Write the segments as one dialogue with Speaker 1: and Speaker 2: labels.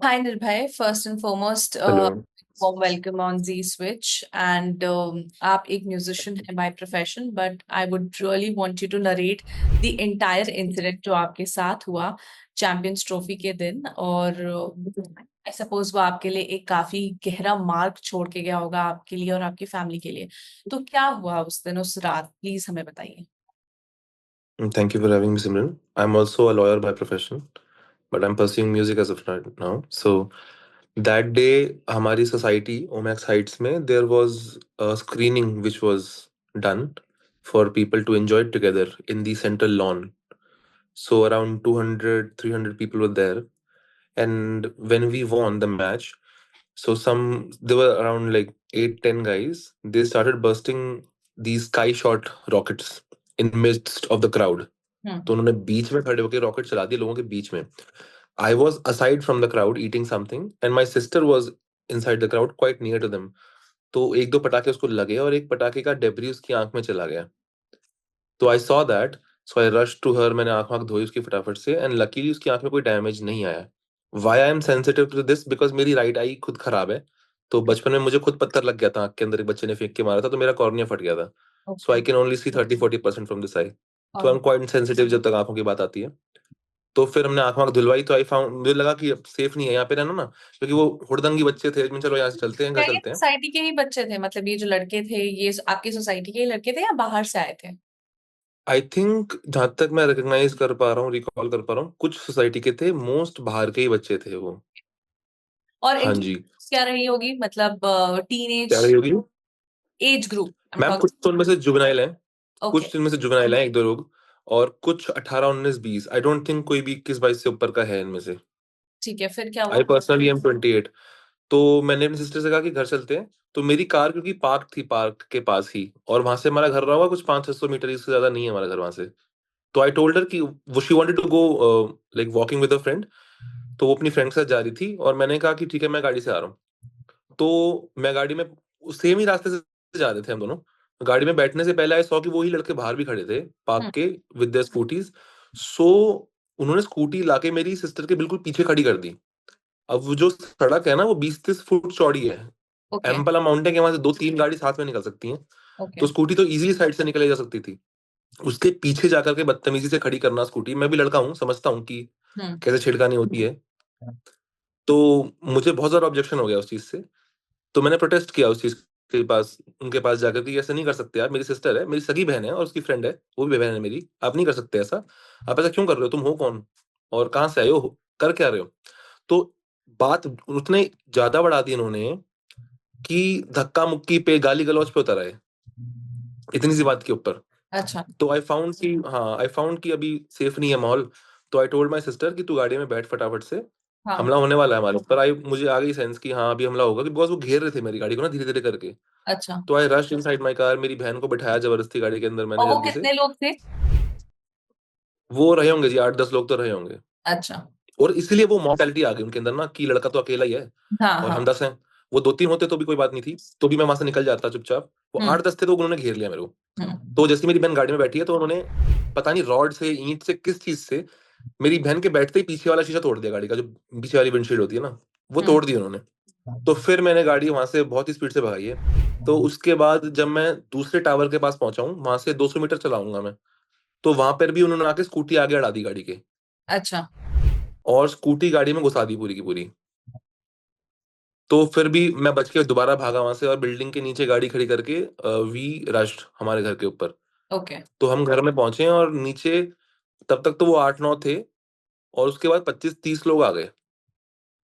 Speaker 1: Hi Nirbhay, first and foremost,
Speaker 2: hello.
Speaker 1: warm welcome on Z Switch. And आप एक musician है by profession, but I would really want you to narrate the entire incident जो आपके साथ हुआ Champions Trophy के दिन। और I suppose वो आपके लिए एक काफी गहरा मार्क छोड़ के गया होगा आपके लिए और आपकी फैमिली के लिए। तो क्या हुआ उस दिन उस रात, प्लीज हमें बताइए।
Speaker 2: Thank you for having me, Simran. I'm also a lawyer by profession, but I'm pursuing music as of right now. So that day, हमारी society, Omax Heights में, there was a screening which was done for people to enjoy it together in the central lawn. So around 200, 300 people were there. And when we won the match, so there were around like 8, 10 guys. They started bursting these sky shot rockets in midst of the crowd. तो उन्होंने बीच में खड़े होकर rocket चला दिए लोगों के बीच में। I was aside from the crowd eating something and my sister was inside the crowd quite near to them. तो एक दो पटाखे उसको लगे और एक पटाखे का डेब्री उसकी आंख में चला गया। तो I saw that, so I rush to her. मैंने आंख आंख धोई उसकी फटाफट से एंड लकीली उसकी आंख में कोई डैमेज नहीं आया। Why I am sensitive to this because मेरी राइट आई खुद खराब है। तो बचपन में मुझे खुद पत्थर लग गया था आंख के अंदर, एक बच्चे ने फेंक के मारा था, तो मेरा कॉर्निया फट गया था। So eye
Speaker 1: okay.
Speaker 2: Can only see 30-40% from this eye. तो आई
Speaker 1: और
Speaker 2: एम क्वाइट सेंसिटिव जब तक आंखों की बात आती है। तो फिर हमने आंख वाँख धुलवाई, तो आई फाउंड, मुझे लगा कि अब सेफ नहीं है यहाँ पे रहना ना, क्योंकि वो हुड़दंगी बच्चे थे। मैं चलो यहाँ से चलते हैं, घर
Speaker 1: क्या ये
Speaker 2: चलते हैं।
Speaker 1: सोसाइटी के ही बच्चे थे, मतलब ये जो लड़के थे ये आपकी सोसाइटी के ही लड़के थे या बाहर से आए थे?
Speaker 2: आई थिंक जहां तक मैं रिकॉग्नाइज कर पा रहा हूँ, रिकॉल कर पा रहा हूँ, कुछ सोसाइटी के थे, मोस्ट बाहर के ही बच्चे थे वो।
Speaker 1: और
Speaker 2: हाँ
Speaker 1: इनकी
Speaker 2: जी।
Speaker 1: क्या रही होगी, मतलब टीन
Speaker 2: क्या
Speaker 1: एज
Speaker 2: रही होगी
Speaker 1: age group I am
Speaker 2: ma'am? कुछ
Speaker 1: टॉकिंग।
Speaker 2: तो उनमें से जुवेनाइल हैं,
Speaker 1: ओके।
Speaker 2: कुछ इनमें से जुवेनाइल हैं, एक दो लोग। और कुछ 18, 19, 20। आई डोंट थिंक कोई भी 21, 22 से ऊपर का है इनमें से।
Speaker 1: ठीक है, फिर क्या
Speaker 2: आई
Speaker 1: हुआ?
Speaker 2: Personally am 28। तो मैंने अपनी सिस्टर से कहा कि घर चलते हैं। तो मेरी कार क्योंकि पार्क थी, पार्क के पास ही, और वहां से हमारा घर रहा होगा कुछ 500-600 मीटर, इससे ज्यादा नहीं है हमारा घर वहां से। तो आई टोल्ड हर कि वो she wanted to go like walking with a friend. तो वो अपनी फ्रेंड के साथ जा रही थी और मैंने कहा कि ठीक है, मैं गाड़ी से आ रहा हूँ। तो मैं गाड़ी में, सेम ही रास्ते से जा रहे थे हम दोनों। गाड़ी में बैठने से पहले आई सॉ कि वो ही लड़के बाहर भी खड़े थे पार्क
Speaker 1: हम्म।
Speaker 2: के विद देयर स्कूटीज। सो उन्होंने स्कूटी लाके मेरी सिस्टर के बिल्कुल पीछे खड़ी कर दी। अब वो जो सड़क है ना, वो 20-30 फुट चौड़ी है।
Speaker 1: ओके।
Speaker 2: एम्पल अमाउंट है कि वहां से 2-3 गाड़ी साथ में निकल सकती हैं।
Speaker 1: ओके।
Speaker 2: तो स्कूटी तो इजीली साइड से निकले जा सकती थी। उसके पीछे जाकर के बदतमीजी से खड़ी करना स्कूटी, मैं भी लड़का हूँ, समझता हूँ कि
Speaker 1: हम्म।
Speaker 2: कैसे छिड़कानी होती है। तो मुझे बहुत ज्यादा ऑब्जेक्शन हो गया उस चीज से। तो मैंने प्रोटेस्ट किया उस चीज के पास, उनके पास जाकर कि ऐसा नहीं कर सकते यार, मेरी सिस्टर है, मेरी सगी बहन है और उसकी फ्रेंड है, वो भी बहन है मेरी, आप नहीं कर सकते ऐसा। आप ऐसा क्यों कर रहे हो? तुम हो कौन और कहाँ से आए हो, कर क्या रहे हो? तो बात उतने ज्यादा बढ़ा दी इन्होंने कि धक्का मुक्की पे, गाली गलौज पे उतर आए, इतनी सी बात के ऊपर।
Speaker 1: अच्छा।
Speaker 2: तो आई फाउंड कि हाँ, आई फाउंड कि अभी सेफ नहीं है माहौल। तो आई टोल्ड माई सिस्टर कि तू गाड़ी में बैठ फटाफट से,
Speaker 1: हाँ।
Speaker 2: हमला होने वाला है हमारे ऊपर। आई मुझे आ गई सेंस कि हाँ अभी हमला होगा, बिकॉज वो घेर रहे थे मेरी गाड़ी को ना, धीरे धीरे करके।
Speaker 1: अच्छा।
Speaker 2: तो I rush inside my car, मेरी बहन को बिठाया जबरदस्ती गाड़ी के अंदर मैंने
Speaker 1: और वो
Speaker 2: जल्दी से।
Speaker 1: कितने लोग थे?
Speaker 2: वो रहे होंगे जी, 8-10 लोग तो रहे होंगे।
Speaker 1: अच्छा।
Speaker 2: और इसीलिए वो मॉर्टैलिटी आ गई उनके अंदर ना, कि लड़का तो अकेला ही है
Speaker 1: हाँ
Speaker 2: और हम
Speaker 1: हाँ।
Speaker 2: 10 हैं। वो 2-3 होते तो भी कोई बात नहीं थी, तो भी मैं वहां से निकल जाता चुपचाप। वो
Speaker 1: हम्म।
Speaker 2: 8-10 थे तो उन्होंने घेर लिया मेरे को।
Speaker 1: हम्म।
Speaker 2: तो जैसे मेरी बहन गाड़ी में बैठी है, तो उन्होंने पता नहीं रॉड से, ईंट से, किस चीज से मेरी बहन के बैठते ही पीछे वाला शीशा तोड़ दिया गाड़ी का, जो पीछे वाली विंडशील्ड होती है ना, वो
Speaker 1: हम्म।
Speaker 2: तोड़ दी उन्होंने। तो फिर मैंने गाड़ी वहां से बहुत ही स्पीड से भगाई है। तो उसके बाद जब मैं दूसरे टावर के पास पहुंचा हूँ, वहां से 200 मीटर चलाऊंगा मैं, तो वहां पर भी उन्होंने आके स्कूटी आगे अड़ा दी गाड़ी के,
Speaker 1: अच्छा।
Speaker 2: और स्कूटी गाड़ी में घुसा दी पूरी की पूरी। तो फिर भी मैं बच के दोबारा भागा वहां से, और बिल्डिंग के नीचे गाड़ी खड़ी करके वी रश्ड हमारे घर के ऊपर।
Speaker 1: ओके।
Speaker 2: तो हम घर में पहुंचे और नीचे, तब तक तो वो 8-9 थे, और उसके बाद 25-30 लोग आ गए।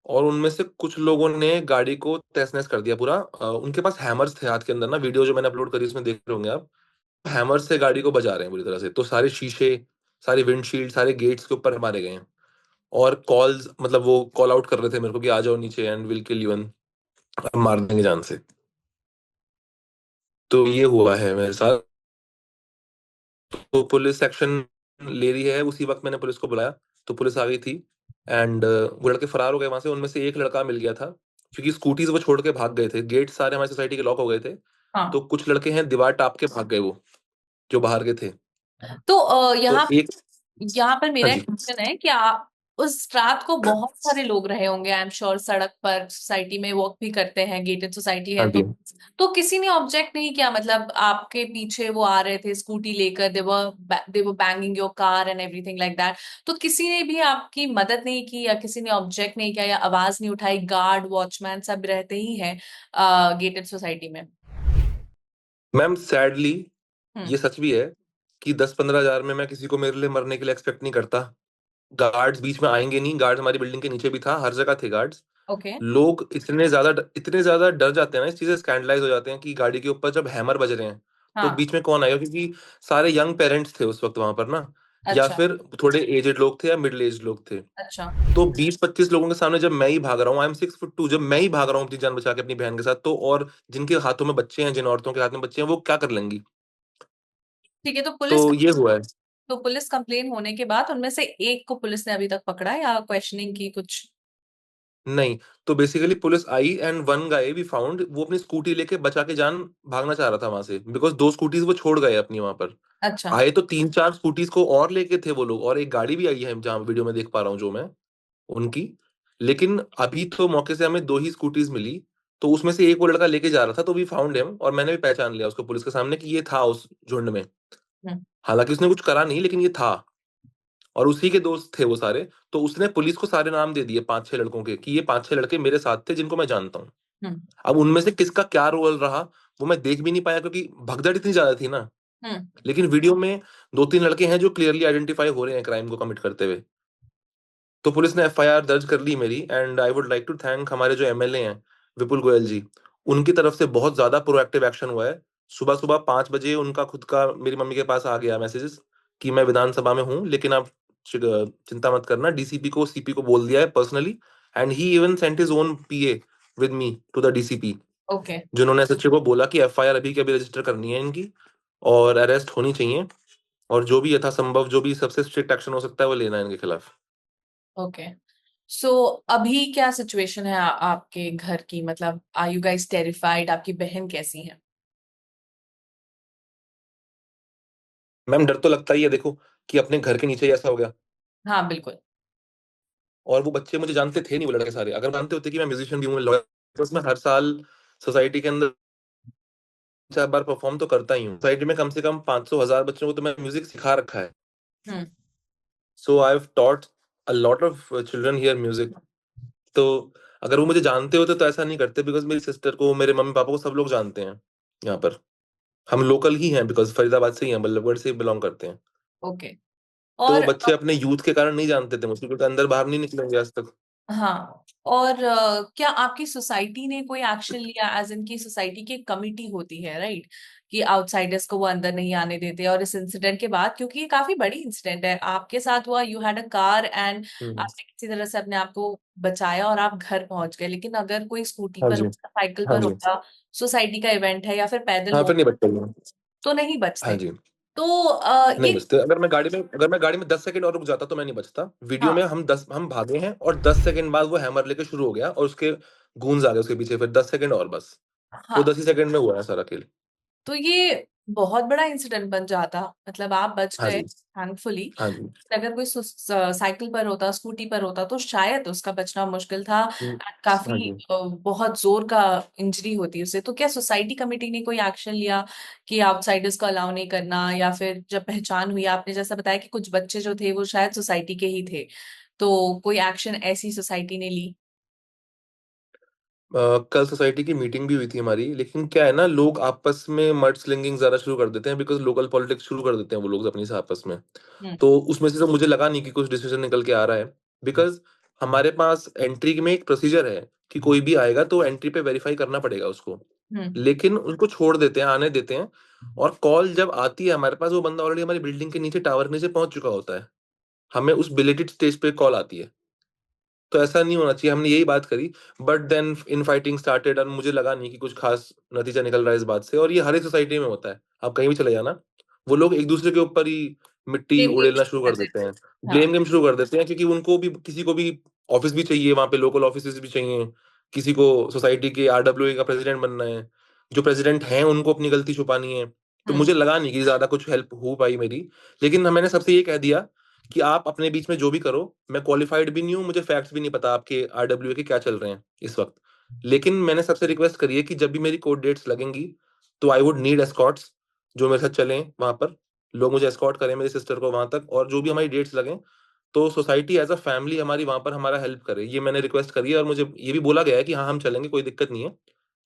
Speaker 2: और उनमें से कुछ लोगों ने गाड़ी को तहस नहस कर दिया पूरा। उनके पास हैमर्स थे हाथ के अंदर ना, वीडियो जो मैंने अपलोड करी उसमें देख रहे होंगे आप। हैमर से गाड़ी को बजा रहे हैं बुरी तरह से, तो सारे शीशे, सारी विंडशील्ड, सारे गेट्स के ऊपर मारे गए हैं। और कॉल्स, मतलब वो कॉल आउट कर रहे थे मेरे को कि आ जाओ नीचे एंड विल किल यू, मार देंगे जान से। तो ये हुआ है मेरे साथ। तो पुलिस एक्शन ले रही है, उसी वक्त मैंने पुलिस को बुलाया। तो पुलिस आ गई थी एंड वो लड़के फरार हो गए वहां से। उनमें से एक लड़का मिल गया था, क्योंकि स्कूटीज वो छोड़ के भाग गए थे, गेट सारे हमारी सोसाइटी के लॉक हो गए थे। तो
Speaker 1: हाँ।
Speaker 2: कुछ लड़के हैं दीवार टाप के भाग गए वो, जो बाहर के थे।
Speaker 1: तो
Speaker 2: तो
Speaker 1: यहाँ
Speaker 2: एक,
Speaker 1: यहाँ पर
Speaker 2: हाँ
Speaker 1: मेरा एक
Speaker 2: जी।
Speaker 1: क्वेश्चन है कि आप उस रात को बहुत सारे लोग रहे होंगे, आई एम श्योर, सड़क पर, सोसाइटी में वॉक भी करते हैं, गेटेड सोसाइटी है
Speaker 2: हाँ जी।
Speaker 1: तो किसी ने ऑब्जेक्ट नहीं किया? मतलब आपके पीछे वो आ रहे थे स्कूटी लेकर, they were banging your car and everything like that, तो किसी ने भी आपकी मदद नहीं की, या किसी ने ऑब्जेक्ट नहीं किया, या आवाज नहीं उठाई? गार्ड, वॉचमैन सब रहते ही हैं गेटेड सोसाइटी में।
Speaker 2: मैम सैडली
Speaker 1: हम्म।
Speaker 2: ये सच भी है कि 10-15 हजार में मैं किसी को मेरे लिए मरने के लिए एक्सपेक्ट नहीं करता। गार्ड्स बीच में आएंगे नहीं, गार्ड्स हमारी बिल्डिंग के नीचे भी था, हर जगह थे गार्ड्स।
Speaker 1: ओके।
Speaker 2: लोग इतने ज्यादा डर जाते हैं ना, इस चीज से स्कैंडलाइज हो जाते हैं कि गाड़ी के ऊपर जब हैमर बज रहे हैं तो
Speaker 1: हाँ।
Speaker 2: बीच में कौन आएगा, क्योंकि सारे यंग पेरेंट्स थे उस वक्त वहां पर ना, या
Speaker 1: अच्छा।
Speaker 2: फिर थोड़े एजेड लोग थे या मिडिल एज लोग थे।
Speaker 1: अच्छा।
Speaker 2: तो 20-25 लोगों के सामने जब मैं ही भाग रहा हूँ, आई एम 6'2", जब मैं ही भाग रहा हूँ अपनी जान बचा के अपनी बहन के साथ, तो और जिनके हाथों में बच्चे हैं, जिन औरतों के हाथ में बच्चे हैं, वो क्या कर लेंगी।
Speaker 1: ठीक है,
Speaker 2: तो ये हुआ है।
Speaker 1: तो पुलिस कंप्लेन होने के बाद उनमें से एक को पुलिस ने अभी तक पकड़ा या क्वेश्चनिंग की कुछ?
Speaker 2: नहीं, तो बेसिकली पुलिस आई and one guy we found, वो अपनी स्कूटी लेके बचा के जान भागना चाह रहा था वहां से, बिकॉज 2 स्कूटीज वो छोड़ गए अपनी वहां पर।
Speaker 1: अच्छा।
Speaker 2: आए तो 3-4 स्कूटीज को और लेके थे वो लोग, और एक गाड़ी भी आई है जहां वीडियो में देख पा रहा हूँ जो मैं, उनकी। लेकिन अभी तो मौके से हमें 2 ही स्कूटीज मिली, तो उसमें से एक वो लड़का लेके जा रहा था, तो वी फाउंड हिम, और मैंने भी पहचान लिया उसको पुलिस के सामने कि ये था उस झुंड में।
Speaker 1: हम्म।
Speaker 2: हालांकि उसने कुछ करा नहीं, लेकिन ये था, और उसी के दोस्त थे वो सारे। तो उसने पुलिस को सारे नाम दे दिए 5-6 लड़कों के, कि ये 5-6 लड़के मेरे साथ थे जिनको मैं जानता हूँ।
Speaker 1: हम्म।
Speaker 2: अब उनमें से किसका क्या रोल रहा वो मैं देख भी नहीं पाया, क्योंकि भगदड़ इतनी ज्यादा थी ना।
Speaker 1: हम्म।
Speaker 2: लेकिन वीडियो में 2-3 लड़के हैं जो क्लियरली आइडेंटिफाई हो रहे हैं क्राइम को कमिट करते हुए। तो पुलिस ने एफआईआर दर्ज कर ली मेरी, and I would like to thank हमारे जो एमएलए हैं, विपुल गोयल जी। उनकी तरफ से बहुत ज्यादा प्रोएक्टिव एक्शन हुआ है। सुबह सुबह 5 बजे उनका खुद का मेरी मम्मी के पास आ गया मैसेजेस कि मैं विधानसभा में हूँ, लेकिन आप चिंता मत करना, डीसीपी को सीपी को बोल दिया है personally. And he even sent his own PA with me to the DCP,
Speaker 1: okay.
Speaker 2: जिन्होंने एसएचओ को बोला कि एफआईआर अभी के अभी रजिस्टर करनी है इनकी, और अरेस्ट होनी चाहिए, और जो भी यथासंभव जो भी सबसे स्ट्रिक्ट एक्शन हो सकता है वो लेना है इनके खिलाफ।
Speaker 1: ओके। सो अभी क्या सिचुएशन है आपके घर की? मतलब आर यू गाइस टेरिफाइड? आपकी बहन कैसी है?
Speaker 2: मैम डर तो लगता ही है, देखो कि अपने घर के नीचे ही ऐसा हो गया।
Speaker 1: हाँ, बिल्कुल।
Speaker 2: और वो बच्चे मुझे जानते थे नहीं, वो लड़के सारे, अगर जानते होते कि मैं म्यूजिशियन भी हूँ, लॉयर, तो मैं हर साल सोसाइटी के अंदर 4 बार परफॉर्म तो करता ही हूँ। सोसाइटी में कम से कम 500-1000 बच्चों को तो मैं म्यूजिक सिखा रखा है।
Speaker 1: Hmm.
Speaker 2: So I have taught a lot of children here music. तो अगर वो मुझे जानते होते तो ऐसा नहीं करते, बिकॉज मेरी सिस्टर को, मेरे मम्मी पापा को सब लोग जानते हैं यहाँ पर। हम लोकल ही हैं, बिकॉज फरीदाबाद से ही हैं, बल्लभगढ़ से बिलोंग करते हैं।
Speaker 1: ओके।
Speaker 2: तो वो
Speaker 1: और
Speaker 2: बच्चे अपने यूथ के कारण नहीं जानते थे मुझे, क्योंकि अंदर बाहर नहीं निकलेंगे आज तक।
Speaker 1: हाँ, और क्या आपकी सोसाइटी ने कोई एक्शन लिया? एज इनकी सोसाइटी की कमिटी होती है, राइट, कि आउटसाइडर्स को वो अंदर नहीं आने देते, और इस इंसिडेंट के बाद, क्योंकि ये काफी बड़ी इंसिडेंट है, आपके साथ हुआ, you had a car and
Speaker 2: hmm.
Speaker 1: आपने किसी तरह से अपने आप को बचाया और आप घर पहुंच गए, लेकिन अगर कोई स्कूटी
Speaker 2: हाँ
Speaker 1: पर
Speaker 2: जी।
Speaker 1: होता, साइकिल
Speaker 2: हाँ
Speaker 1: पर
Speaker 2: जी।
Speaker 1: होता, सोसाइटी का इवेंट है, या फिर पैदल
Speaker 2: हाँ, फिर
Speaker 1: वॉक,
Speaker 2: नहीं बचते।
Speaker 1: तो नहीं
Speaker 2: हाँ
Speaker 1: बचते।
Speaker 2: जी।
Speaker 1: तो
Speaker 2: नहीं
Speaker 1: ये,
Speaker 2: बचते, अगर मैं गाड़ी में 10 सेकंड और रुक जाता तो मैं नहीं बचता। वीडियो में
Speaker 1: हाँ,
Speaker 2: हम भागे हैं, और 10 सेकंड बाद वो हैमर लेके शुरू हो गया, और उसके गूंज आ गए उसके पीछे, फिर 10 सेकंड और बस। वो
Speaker 1: हाँ,
Speaker 2: 10 ही सेकंड में हुआ है सारा खेल।
Speaker 1: तो ये बहुत बड़ा इंसिडेंट बन जाता। मतलब आप बच
Speaker 2: हाँ
Speaker 1: गए
Speaker 2: जी।
Speaker 1: थैंकफुली।
Speaker 2: हाँ जी।
Speaker 1: अगर कोई साइकिल पर होता, स्कूटी पर होता, तो शायद उसका बचना मुश्किल था।
Speaker 2: हाँ
Speaker 1: काफी
Speaker 2: जी।
Speaker 1: बहुत जोर का इंजरी होती उसे। तो क्या सोसाइटी कमेटी ने कोई एक्शन लिया कि आउटसाइडर्स को अलाउ नहीं करना, या फिर जब पहचान हुई, आपने जैसा बताया कि कुछ बच्चे जो थे वो शायद सोसाइटी के ही थे, तो कोई एक्शन ऐसी सोसाइटी ने ली?
Speaker 2: कल सोसाइटी की मीटिंग भी हुई थी हमारी, लेकिन क्या है ना, लोग आपस में मड स्लिंगिंग ज्यादा शुरू कर देते हैं, बिकॉज लोकल पॉलिटिक्स शुरू कर देते हैं वो लोग अपनी से आपस में।
Speaker 1: हम्म।
Speaker 2: तो उसमें से तो मुझे लगा नहीं कि कुछ डिसीजन निकल के आ रहा है, बिकॉज हमारे पास एंट्री में एक प्रोसीजर है कि कोई भी आएगा तो एंट्री पे वेरीफाई करना पड़ेगा उसको।
Speaker 1: हम्म।
Speaker 2: लेकिन उनको छोड़ देते हैं, आने देते हैं। और कॉल जब आती है हमारे पास, वो बंदा ऑलरेडी हमारी बिल्डिंग के नीचे, टावर के नीचे पहुंच चुका होता है। हमें उस बिलेटेड स्टेज पे कॉल आती है। तो ऐसा नहीं होना चाहिए, हमने यही बात करी। But then in fighting started, और मुझे लगा नहीं कि कुछ खास नतीजा निकल रहा है इस बात से, और ये हर एक सोसाइटी में होता है, आप कहीं भी चले जाना, वो लोग एक दूसरे के ऊपर ही मिट्टी
Speaker 1: सेम गेम
Speaker 2: उड़ेलना शुरू
Speaker 1: शुरू कर
Speaker 2: कर देते
Speaker 1: देते
Speaker 2: हैं।
Speaker 1: हैं। हाँ।
Speaker 2: ब्लेम गेम शुरू कर देते हैं, क्योंकि उनको भी, किसी को भी ऑफिस भी चाहिए वहां पे, लोकल ऑफिस भी चाहिए, किसी को सोसाइटी के आरडब्ल्यूए का प्रेसिडेंट बनना है, जो प्रेसिडेंट हैं उनको अपनी गलती छुपानी है। तो
Speaker 1: हम्म।
Speaker 2: मुझे लगा नहीं कि ज्यादा कुछ हेल्प हो पाई मेरी। लेकिन मैंने सबसे ये कह दिया कि आप अपने बीच में जो भी करो, मैं क्वालिफाइड भी नहीं हूँ, मुझे फैक्ट्स भी नहीं पता आपके आरडब्ल्यूए के क्या चल रहे हैं इस वक्त। लेकिन मैंने सबसे रिक्वेस्ट करी है कि जब भी मेरी कोर्ट डेट्स लगेंगी तो आई वुड नीड एस्कॉर्ट्स जो मेरे साथ चलें वहां पर, लोग मुझे एस्कॉर्ट करें मेरी सिस्टर को वहां तक, और जो भी हमारी डेट्स लगें तो सोसाइटी एज अ फैमिली हमारी वहां पर हमारा हेल्प करे, ये मैंने रिक्वेस्ट करी है। और मुझे ये भी बोला गया है कि हाँ हम चलेंगे, कोई दिक्कत नहीं है।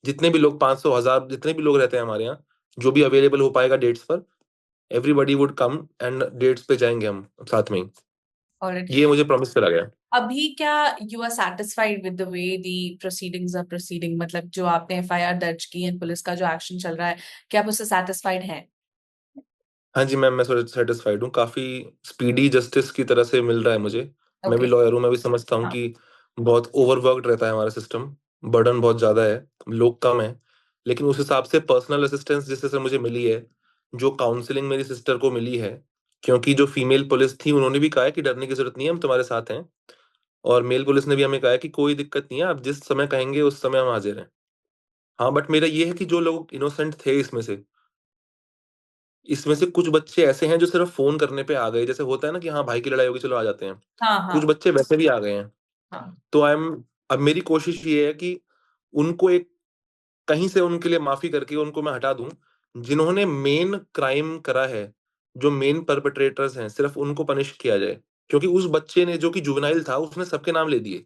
Speaker 2: जितने भी लोग 500 1000 जितने भी लोग रहते हैं हमारे यहाँ, जो भी अवेलेबल हो पाएगा डेट्स पर, everybody would come and dates पे जाएंगे हम साथ में ही।
Speaker 1: और
Speaker 2: ये मुझे प्रॉमिस करा गया।
Speaker 1: अभी क्या you are satisfied with the way the proceedings are proceeding, मतलब जो आपने एफआईआर दर्ज की है, पुलिस का जो एक्शन चल रहा है, क्या आप उससे सेटिस्फाइड हैं?
Speaker 2: हाँ जी मैम, मैं सेटिस्फाइड हूँ, काफी स्पीडी जस्टिस की तरह से मिल रहा है मुझे। मैं भी
Speaker 1: ओके।
Speaker 2: लॉयर हूँ, मैं भी समझता हूँ
Speaker 1: हाँ।
Speaker 2: कि बहुत ओवरवर्कड रहता है हमारा सिस्टम, बर्डन बहुत ज्यादा है, लोग कम है। लेकिन उस हिसाब से पर्सनल असिस्टेंस जिस से मुझे मिली है, जो काउंसलिंग मेरी सिस्टर को मिली है, क्योंकि जो फीमेल पुलिस थी उन्होंने भी कहा है कि डरने की जरूरत नहीं है, हम तुम्हारे साथ हैं। और मेल पुलिस ने भी हमें कहा है कि कोई दिक्कत नहीं है, आप जिस समय कहेंगे उस समय हम हाजिर हैं। हाँ बट मेरा ये है कि जो लोग इनोसेंट थे इसमें से कुछ बच्चे ऐसे हैं जो सिर्फ फोन करने पे आ गए, जैसे होता है ना कि हाँ भाई की लड़ाई होगी चलो आ जाते हैं।
Speaker 1: हाँ।
Speaker 2: कुछ
Speaker 1: हाँ।
Speaker 2: बच्चे वैसे भी आ गए हैं।
Speaker 1: हाँ।
Speaker 2: तो आई एम अब मेरी कोशिश ये है कि उनको एक कहीं से उनके लिए माफी करके उनको मैं हटा दूं, जिन्होंने मेन क्राइम करा है, जो मेन परपेट्रेटर्स हैं सिर्फ उनको पनिश किया जाए। क्योंकि उस बच्चे ने जो कि जुवेनाइल था उसने सबके नाम ले दिए,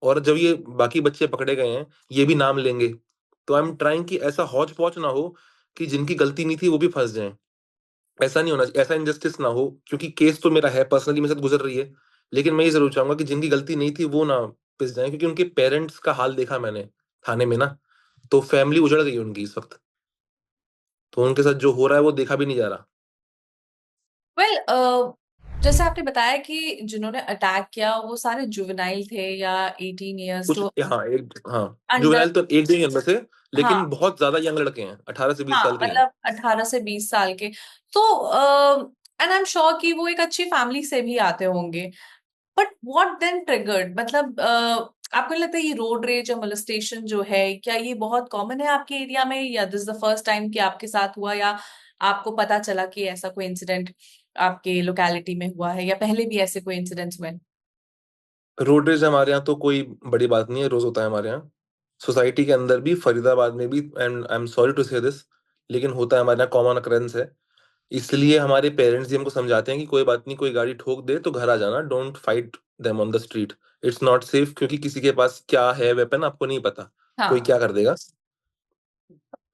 Speaker 2: और जब ये बाकी बच्चे पकड़े गए हैं ये भी नाम लेंगे। तो आई एम ट्राइंग कि ऐसा हौच पौच ना हो कि जिनकी गलती नहीं थी वो भी फंस जाएं। ऐसा नहीं होना, ऐसा इनजस्टिस ना हो, क्योंकि केस तो मेरा है, पर्सनली मेरे साथ गुजर रही है। लेकिन मैं ये जरूर चाहूंगा कि जिनकी गलती नहीं थी वो ना पिस जाए, क्योंकि उनके पेरेंट्स का हाल देखा मैंने थाने में ना, तो फैमिली उजड़ गई उनकी इस वक्त। तो उनके साथ जो हो रहा है वो देखा भी नहीं जा रहा।
Speaker 1: वेल, जैसे आपने बताया कि जिन्होंने अटैक किया वो सारे जुवेनाइल थे या 18 ईयर्स
Speaker 2: कुछ
Speaker 1: टू
Speaker 2: हाँ
Speaker 1: अंडर।
Speaker 2: जुवेनाइल तो एक दो ही अंदर से,
Speaker 1: हाँ।
Speaker 2: लेकिन बहुत ज्यादा यंग लड़के हैं, 18 से 20
Speaker 1: हाँ,
Speaker 2: साल के ही हैं।
Speaker 1: मतलब 18 से 20 साल के। तो एंड आई एम श्योर कि वो एक अच्छी फैमिली से भी आते होंगे। बट व्हाट देन ट्रिगर्ड, मतलब आपको नहीं लगता ये रोड रेज और मोलेस्टेशन जो है, क्या ये बहुत कॉमन है आपके एरिया में, या दिस द फर्स्ट टाइम कि आपके साथ हुआ, या आपको पता चला कि ऐसा कोई इंसिडेंट आपके लोकेलिटी में हुआ है, या पहले भी ऐसे कोई इंसिडेंट्स हुए?
Speaker 2: रोड रेज हमारे यहाँ तो कोई बड़ी बात नहीं है, रोज होता है हमारे यहाँ, सोसाइटी के अंदर भी, फरीदाबाद में भी, and I am sorry to say this, लेकिन होता है हमारे यहाँ, कॉमन अकरेंस है। इसलिए हमारे पेरेंट्स भी हमको समझाते हैं कि कोई बात नहीं, कोई गाड़ी ठोक दे तो घर आ जाना, don't fight them on the street, it's not safe, क्योंकि किसी के पास क्या है वेपन आपको नहीं पता, कोई
Speaker 1: हाँ।
Speaker 2: क्या कर देगा।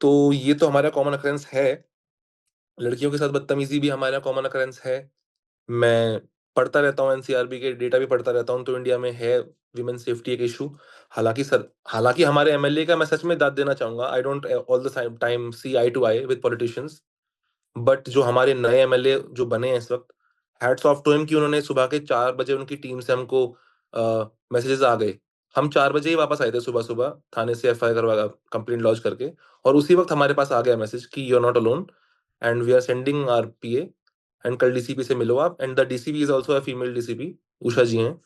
Speaker 2: तो ये तो हमारा कॉमन अकरेंस है। लड़कियों के साथ बदतमीजी भी हमारे यहाँ कॉमन अकरेंस है। मैं पढ़ता रहता हूँ, एनसीआरबी के डेटा भी पढ़ता रहता हूँ, तो इंडिया में है विमेन सेफ्टी एक इशू। हालांकि हमारे एमएलए का मैं सच में दाद देना चाहूंगा, I don't all the time see eye to eye with politicians, but जो हमारे नए एमएलए जो बने हैं इस वक्त, हैट्स ऑफ टू हिम कि उन्होंने सुबह के 4 बजे उनकी टीम से हमको मैसेजेस आ गए। हम 4 बजे ही वापस आए थे सुबह सुबह थाने से, एफ आई करवा कंप्लेंट लॉन्च करके, और उसी वक्त हमारे पास आ गया मैसेज कि you are not alone and we are sending our PA, and कल डीसीपी से मिलो आप, and the DCP is also a female DCP, Usha ji हैं।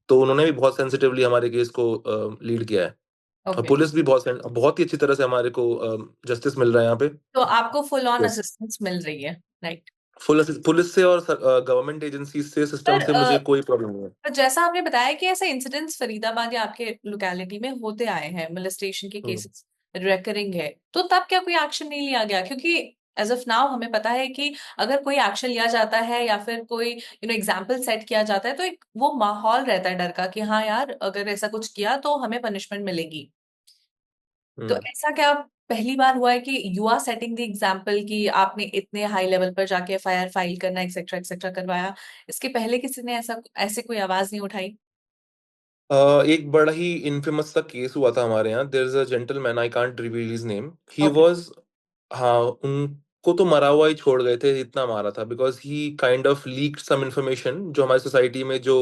Speaker 2: तो उन्होंने भी बहुत सेंसिटिवली हमारे केस को लीड किया है। और
Speaker 1: ओके।
Speaker 2: पुलिस भी बहुत ही अच्छी तरह से हमारे को जस्टिस मिल रहा है यहाँ पे।
Speaker 1: तो आपको फुल ऑन
Speaker 2: Yes.
Speaker 1: असिस्टेंस मिल रही है, राइट?
Speaker 2: पुलिस से और गवर्नमेंट एजेंसी से, सिस्टम
Speaker 1: पर
Speaker 2: से मुझे कोई प्रॉब्लम नहीं है।
Speaker 1: पर जैसा आपने बताया कि ऐसे इंसिडेंट्स फरीदाबाद या आपके लोकेलिटी में होते आए हैं, मोलेस्टेशन के
Speaker 2: हम्म।
Speaker 1: केसेस रेकरिंग है, तो तब क्या कोई एक्शन नहीं लिया गया? क्योंकि एज ऑफ नाउ हमें पता है कि अगर कोई एक्शन लिया जाता है या फिर कोई एग्जाम्पल सेट किया जाता है, तो एक वो माहौल रहता है डर का कि हाँ यार, अगर ऐसा कुछ किया तो हमें पनिशमेंट मिलेगी। तो
Speaker 2: हम्म।
Speaker 1: ऐसा क्या पहली बार हुआ है कि you are setting the example कि आपने इतने हाई लेवल पर जाके एफआईआर फाइल करना एक्सेट्रा एक्सेट्रा करवाया? इसके पहले किसी ने ऐसे कोई आवाज नहीं उठाई?
Speaker 2: एक बड़ा ही इनफेमस सा केस हुआ था हमारे यहाँ, there is a gentleman, I can't reveal his name, he
Speaker 1: okay.
Speaker 2: Was, हाँ उनको तो मरा हुआ ही छोड़ गए थे, इतना मारा था, because he kind of leaked some information जो हमारी सोसाइटी में जो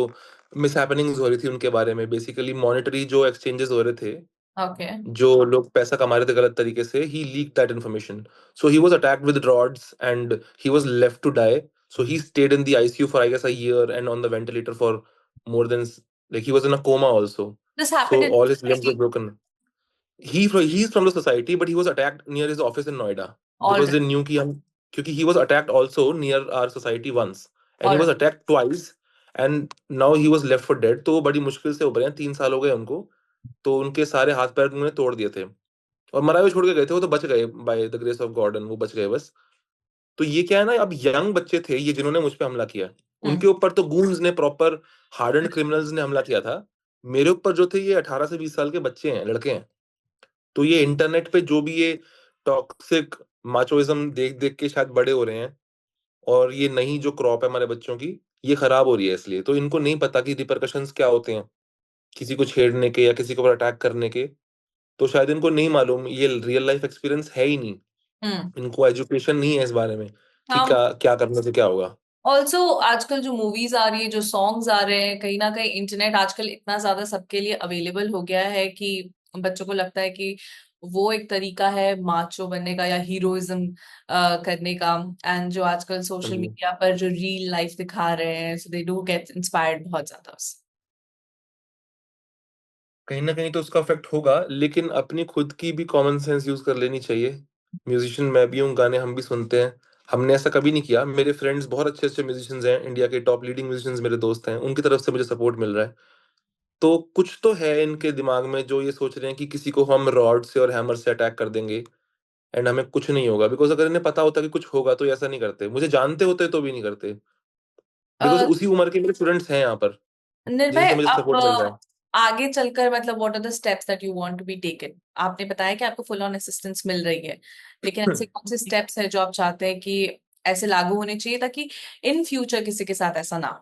Speaker 2: मिस हैपनिंग्स हो रही थी उनके बारे में, बेसिकली मॉनेटरी जो एक्सचेंजेस हो रहे थे,
Speaker 1: ओके।
Speaker 2: जो लोग पैसा कमा रहे थे गलत तरीके से, he leak that information. So he was attacked with rods and he was left to die. So he stayed in the ICU for I guess a year and on the ventilator for more than, like he was in a coma also.
Speaker 1: This
Speaker 2: So
Speaker 1: happened in
Speaker 2: all his limbs were
Speaker 1: society
Speaker 2: broken. He's from the society, but he was attacked near his office in Noida, because they
Speaker 1: already?
Speaker 2: knew कि हम, क्योंकि he was attacked also near our society once, and he was
Speaker 1: और
Speaker 2: attacked twice and now he was left for dead. तो वो बड़ी मुश्किल से उभरे हैं, 3 साल हो गए उनको। तो उनके सारे हाथ पैर उन्होंने तोड़ दिए थे और मरा हुए छोड़ के गए थे, वो तो बच गए by the grace of God, and वो बच गए बस। तो ये क्या है ना, अब यंग बच्चे थे ये जिन्होंने मुझ पे हमला किया, उनके ऊपर तो गूंज ने, प्रॉपर हार्डन्ड क्रिमिनल्स ने हमला किया था। मेरे ऊपर जो थे ये 18 से 20 साल के बच्चे हैं, लड़के हैं। तो ये इंटरनेट पे जो भी ये टॉक्सिक माचोइज्म देख देख के शायद बड़े हो रहे हैं, और ये नई जो क्रॉप है हमारे बच्चों की, ये खराब हो रही है। इसलिए तो इनको नहीं पता कि रिपरकशंस क्या होते हैं किसी को छेड़ने के या किसी के ऊपर अटैक करने के। तो शायद इनको नहीं मालूम, ये रियल लाइफ एक्सपीरियंस है ही नहीं,
Speaker 1: हम्म
Speaker 2: इनको एजुकेशन नहीं है इस बारे में कि
Speaker 1: हाँ,
Speaker 2: क्या क्या करने से क्या होगा।
Speaker 1: ऑल्सो आजकल जो मूवीज आ रही है, जो सॉन्ग्स आ रहे हैं, कहीं ना कहीं इंटरनेट आजकल इतना ज्यादा सबके लिए अवेलेबल हो गया है कि बच्चों को लगता है कि वो एक तरीका है माचो बनने का या हीरोइज्म करने का। एंड जो आजकल
Speaker 2: हाँ
Speaker 1: सोशल
Speaker 2: जी।
Speaker 1: मीडिया पर जो रियल लाइफ दिखा रहे हैं, सो दे डू गेट इंस्पायर्ड बहुत ज्यादा उससे।
Speaker 2: कहीं ना कहीं तो उसका इफेक्ट होगा, लेकिन अपनी खुद की भी कॉमन सेंस यूज कर लेनी चाहिए। म्यूजिशियन मैं भी हूँ, गाने हम भी सुनते हैं। हमने ऐसा कभी नहीं किया, मेरे फ्रेंड्स बहुत अच्छे अच्छे म्यूजिशियंस हैं, इंडिया के टॉप लीडिंग म्यूजिशियंस मेरे दोस्त हैं, उनकी तरफ से मुझे सपोर्ट मिल रहा है। तो कुछ तो है इनके दिमाग में जो ये सोच रहे हैं कि किसी को हम रॉड से और हैमर से अटैक कर देंगे एंड हमें कुछ नहीं होगा। बिकॉज अगर इन्हें पता होता कि कुछ होगा तो ये ऐसा नहीं करते, मुझे जानते होते तो भी नहीं करते। बिकॉज
Speaker 1: अ,
Speaker 2: उसी उम्र के मेरे स्टूडेंट्स हैं यहाँ पर
Speaker 1: निर्भय,
Speaker 2: जिनसे मुझे
Speaker 1: आप
Speaker 2: सपोर्ट मिल रहा है।
Speaker 1: आगे चलकर मतलब what are the steps that you want to be taken? आपने बताया कि आपको फुल ऑन असिस्टेंस मिल रही है, लेकिन ऐसे कौन से स्टेप्स हैं जो आप चाहते हैं कि ऐसे लागू होने चाहिए ताकि इन फ्यूचर किसी के साथ ऐसा ना हो?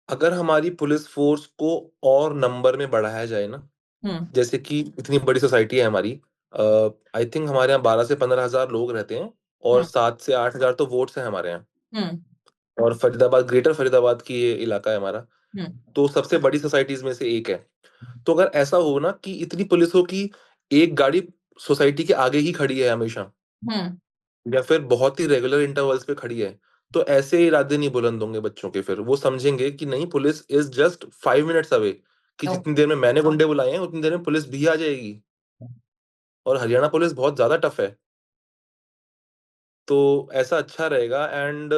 Speaker 2: अगर हमारी पुलिस फोर्स को और नंबर में बढ़ाया जाए ना,
Speaker 1: हम्म
Speaker 2: जैसे कि इतनी बड़ी सोसाइटी है हमारी, आई थिंक हमारे यहाँ 12 से 15 हजार लोग रहते हैं, और
Speaker 1: हम्म
Speaker 2: 7 से 8 हजार तो वोट्स हैं हमारे यहाँ।
Speaker 1: हम्म
Speaker 2: और फरीदाबाद, ग्रेटर फरीदाबाद की ये इलाका है हमारा,
Speaker 1: हम्म
Speaker 2: तो सबसे बड़ी सोसाइटीज में से एक है। तो अगर ऐसा हो ना कि इतनी पुलिस हो कि एक गाड़ी सोसाइटी के आगे ही खड़ी है हमेशा,
Speaker 1: हम्म
Speaker 2: या फिर बहुत ही रेगुलर इंटरवल्स पे खड़ी है, तो ऐसे इरादे नहीं बुलंद होंगे बच्चों के। फिर वो समझेंगे कि नहीं, police is just 5 minutes away, कि
Speaker 1: ओ,
Speaker 2: जितनी देर में मैंने गुंडे बुलाए हैं उतनी देर में पुलिस भी आ जाएगी। और हरियाणा पुलिस बहुत ज्यादा टफ है, तो ऐसा अच्छा रहेगा। एंड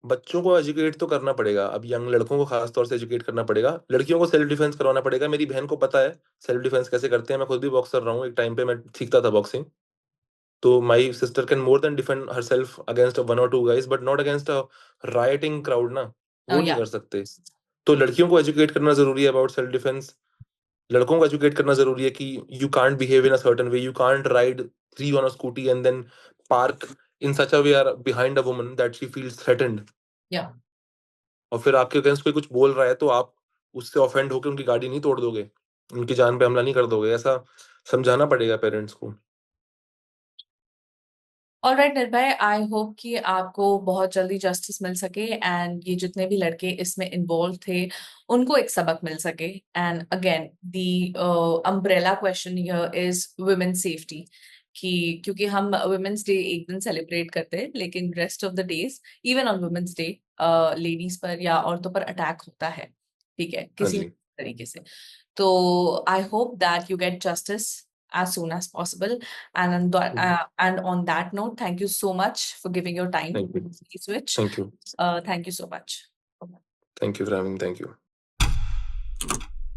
Speaker 2: बच्चों को एजुकेट तो करना पड़ेगा, अब यंग लड़कों को खास तौर से एजुकेट करना पड़ेगा, लड़कियों को सेल्फ डिफेंस करवाना पड़ेगा। मेरी बहन को पता है सेल्फ डिफेंस कैसे करते हैं, मैं खुद भी बॉक्सर रहा हूँ, एक टाइम पे मैं सीखता था बॉक्सिंग। तो my sister can more than defend her self against 1 or 2 guys, but not against a writing crowd ना, वो नहीं
Speaker 1: या
Speaker 2: कर सकते। तो लड़कियों को एजुकेट करना जरूरी है अबाउट सेल्फ डिफेंस, लड़कों को एजुकेट करना जरूरी है कि you can't behave in a certain way, you can't ride 3 on a scooty and then park in such a way behind a woman that she feels threatened.
Speaker 1: या
Speaker 2: और फिर आपके अगेंस्ट कोई कुछ बोल रहा है तो आप उससे ऑफेंड होकर उनकी गाड़ी नहीं तोड़ दोगे, उनकी जान पे हमला नहीं कर दोगे। ऐसा समझाना पड़ेगा पेरेंट्स को।
Speaker 1: ऑलराइट निर्भय, आई होप कि आपको बहुत जल्दी जस्टिस मिल सके एंड ये जितने भी लड़के इसमें इन्वॉल्व थे उनको एक सबक मिल सके। And again the umbrella question here is women safety, कि क्योंकि हम वुमेन्स डे एक दिन सेलिब्रेट करते हैं, लेकिन rest of the days even on women's day ladies पर या औरतों पर अटैक होता है, ठीक है,
Speaker 2: हाँ
Speaker 1: किसी भी
Speaker 2: जी।
Speaker 1: तरीके से। तो I hope that you get justice as soon as possible. And on that note, thank you so much for giving your time
Speaker 2: thank you.
Speaker 1: to Switch.
Speaker 2: Thank you.
Speaker 1: Thank you so much.
Speaker 2: Thank you for having, thank you.